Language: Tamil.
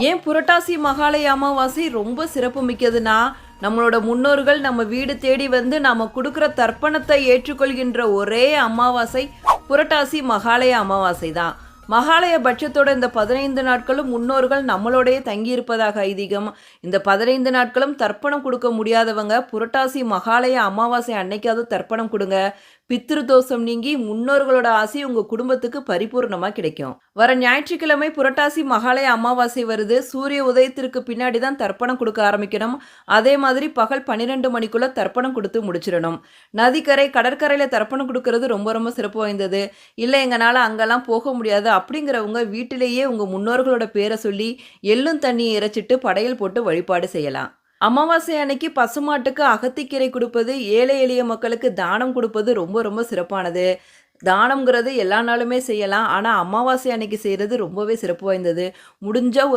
ஏன் புரட்டாசி மகாலய அமாவாசை ரொம்ப சிறப்பு மிக்கதுன்னா, நம்மளோட முன்னோர்கள் நம்ம வீடு தேடி வந்து நாம குடுக்குற தர்ப்பணத்தை ஏற்றுக்கொள்கின்ற ஒரே அமாவாசை புரட்டாசி மகாலய அமாவாசை தான். மகாலய பட்சத்தோட இந்த 15 நாட்களும் முன்னோர்கள் நம்மளோடயே தங்கியிருப்பதாக ஐதீகம். இந்த 15 நாட்களும் தர்ப்பணம் கொடுக்க முடியாதவங்க புரட்டாசி மகாலய அமாவாசை அன்னைக்காவது தர்ப்பணம் கொடுங்க. பித்ரு தோஷம் நீங்கி முன்னோர்களோட ஆசி உங்க குடும்பத்துக்கு பரிபூர்ணமா கிடைக்கும். வர ஞாயிற்றுக்கிழமை புரட்டாசி மகாலய அமாவாசை வருது. சூரிய உதயத்திற்கு பின்னாடி தான் தர்ப்பணம் கொடுக்க ஆரம்பிக்கணும். அதே மாதிரி பகல் 12 மணிக்குள்ள தர்ப்பணம் கொடுத்து முடிச்சிடணும். நதிக்கரை, கடற்கரையில தர்ப்பணம் கொடுக்கறது ரொம்ப ரொம்ப சிறப்பு வாய்ந்தது. இல்லை எங்களால் அங்கெல்லாம் போக முடியாது அப்படிங்கிறவங்க வீட்டிலேயே உங்க முன்னோர்களோட பேரை சொல்லி எள்ளும் தண்ணியை இறைச்சிட்டு படையல் போட்டு வழிபாடு செய்யலாம். அமாவாசை அன்னைக்கு பசுமாட்டுக்கு அகத்திக்கீரை கொடுப்பது, ஏழை எளிய மக்களுக்கு தானம் கொடுப்பது ரொம்ப ரொம்ப சிறப்பானது. தானம்ங்கிறது எல்லா நாளுமே செய்யலாம். ஆனால் அமாவாசை அன்னைக்கு செய்கிறது ரொம்பவே சிறப்பு வாய்ந்தது. முடிஞ்சா ஒரு